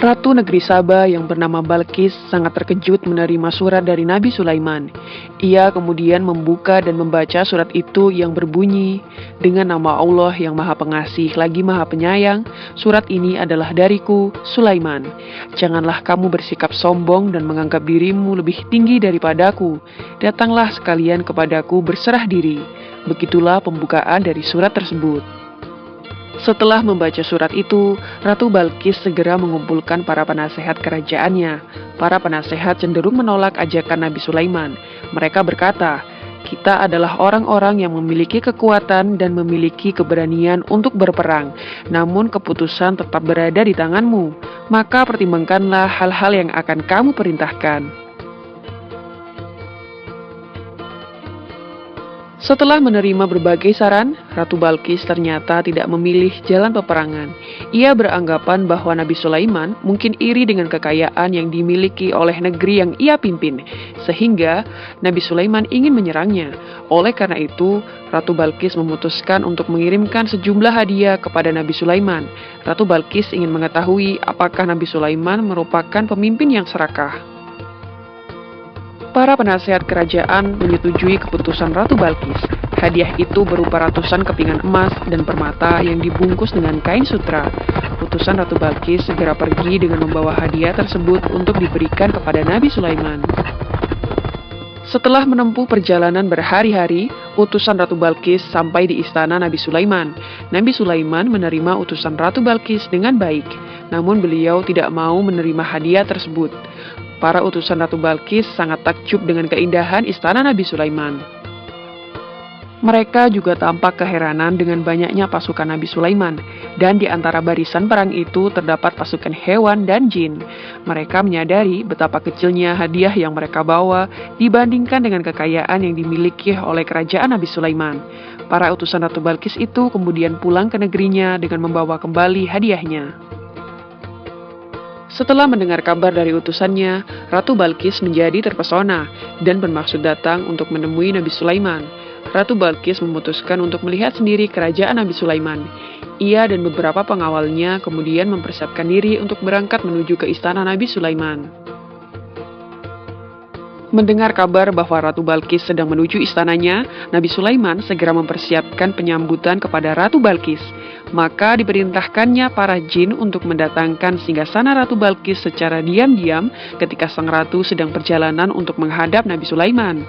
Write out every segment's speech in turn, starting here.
Ratu negeri Saba yang bernama Balkis sangat terkejut menerima surat dari Nabi Sulaiman. Ia kemudian membuka dan membaca surat itu yang berbunyi, "Dengan nama Allah yang Maha Pengasih lagi Maha Penyayang, surat ini adalah dariku, Sulaiman. Janganlah kamu bersikap sombong dan menganggap dirimu lebih tinggi daripadaku. Datanglah sekalian kepadaku berserah diri." Begitulah pembukaan dari surat tersebut. Setelah membaca surat itu, Ratu Balkis segera mengumpulkan para penasehat kerajaannya. Para penasehat cenderung menolak ajakan Nabi Sulaiman. Mereka berkata, "Kita adalah orang-orang yang memiliki kekuatan dan memiliki keberanian untuk berperang, namun keputusan tetap berada di tanganmu. Maka pertimbangkanlah hal-hal yang akan kamu perintahkan." Setelah menerima berbagai saran, Ratu Balkis ternyata tidak memilih jalan peperangan. Ia beranggapan bahwa Nabi Sulaiman mungkin iri dengan kekayaan yang dimiliki oleh negeri yang ia pimpin, sehingga Nabi Sulaiman ingin menyerangnya. Oleh karena itu, Ratu Balkis memutuskan untuk mengirimkan sejumlah hadiah kepada Nabi Sulaiman. Ratu Balkis ingin mengetahui apakah Nabi Sulaiman merupakan pemimpin yang serakah. Para penasehat kerajaan menyetujui keputusan Ratu Balkis. Hadiah itu berupa ratusan kepingan emas dan permata yang dibungkus dengan kain sutra. Utusan Ratu Balkis segera pergi dengan membawa hadiah tersebut untuk diberikan kepada Nabi Sulaiman. Setelah menempuh perjalanan berhari-hari, utusan Ratu Balkis sampai di istana Nabi Sulaiman. Nabi Sulaiman menerima utusan Ratu Balkis dengan baik, namun beliau tidak mau menerima hadiah tersebut. Para utusan Ratu Balkis sangat takjub dengan keindahan istana Nabi Sulaiman. Mereka juga tampak keheranan dengan banyaknya pasukan Nabi Sulaiman, dan di antara barisan perang itu terdapat pasukan hewan dan jin. Mereka menyadari betapa kecilnya hadiah yang mereka bawa dibandingkan dengan kekayaan yang dimiliki oleh kerajaan Nabi Sulaiman. Para utusan Ratu Balkis itu kemudian pulang ke negerinya dengan membawa kembali hadiahnya. Setelah mendengar kabar dari utusannya, Ratu Balkis menjadi terpesona dan bermaksud datang untuk menemui Nabi Sulaiman. Ratu Balkis memutuskan untuk melihat sendiri kerajaan Nabi Sulaiman. Ia dan beberapa pengawalnya kemudian mempersiapkan diri untuk berangkat menuju ke istana Nabi Sulaiman. Mendengar kabar bahwa Ratu Balkis sedang menuju istananya, Nabi Sulaiman segera mempersiapkan penyambutan kepada Ratu Balkis. Maka diperintahkannya para jin untuk mendatangkan singgasana Ratu Balkis secara diam-diam ketika sang ratu sedang perjalanan untuk menghadap Nabi Sulaiman.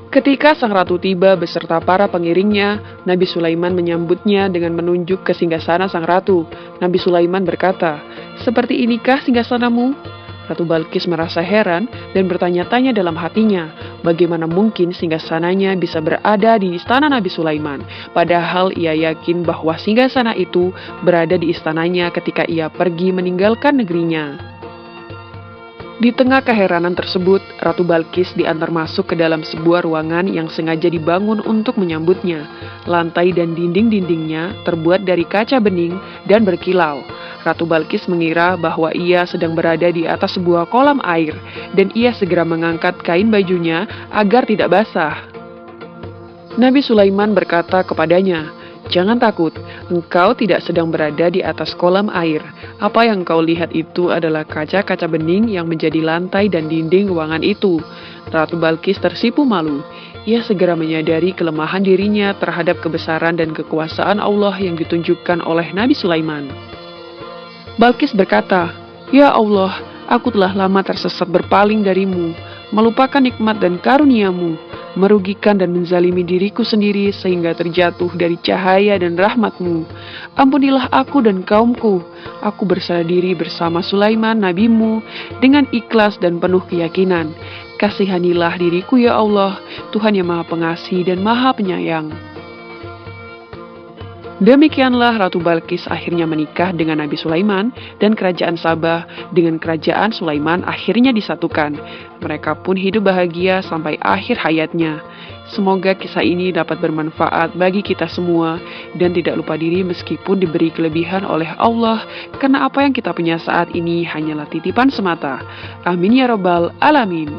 Ketika sang ratu tiba beserta para pengiringnya, Nabi Sulaiman menyambutnya dengan menunjuk ke singgasana sang ratu. Nabi Sulaiman berkata, "Seperti inikah singgasanamu?" Ratu Balkis merasa heran dan bertanya-tanya dalam hatinya, bagaimana mungkin singgasananya bisa berada di istana Nabi Sulaiman, padahal ia yakin bahwa singgasana itu berada di istananya ketika ia pergi meninggalkan negerinya. Di tengah keheranan tersebut, Ratu Balkis diantar masuk ke dalam sebuah ruangan yang sengaja dibangun untuk menyambutnya. Lantai dan dinding-dindingnya terbuat dari kaca bening dan berkilau. Ratu Balkis mengira bahwa ia sedang berada di atas sebuah kolam air, dan ia segera mengangkat kain bajunya agar tidak basah. Nabi Sulaiman berkata kepadanya, "Jangan takut, engkau tidak sedang berada di atas kolam air. Apa yang kau lihat itu adalah kaca-kaca bening yang menjadi lantai dan dinding ruangan itu." Ratu Balkis tersipu malu. Ia segera menyadari kelemahan dirinya terhadap kebesaran dan kekuasaan Allah yang ditunjukkan oleh Nabi Sulaiman. Balkis berkata, "Ya Allah, aku telah lama tersesat berpaling darimu, melupakan nikmat dan karuniamu, merugikan dan menzalimi diriku sendiri sehingga terjatuh dari cahaya dan rahmatmu. Ampunilah aku dan kaumku. Aku berserah diri bersama Sulaiman nabimu dengan ikhlas dan penuh keyakinan. Kasihanilah diriku ya Allah, Tuhan yang Maha Pengasih dan Maha Penyayang." Demikianlah Ratu Balkis akhirnya menikah dengan Nabi Sulaiman, dan kerajaan Sabah dengan kerajaan Sulaiman akhirnya disatukan. Mereka pun hidup bahagia sampai akhir hayatnya. Semoga kisah ini dapat bermanfaat bagi kita semua dan tidak lupa diri meskipun diberi kelebihan oleh Allah, karena apa yang kita punya saat ini hanyalah titipan semata. Amin ya rabbal alamin.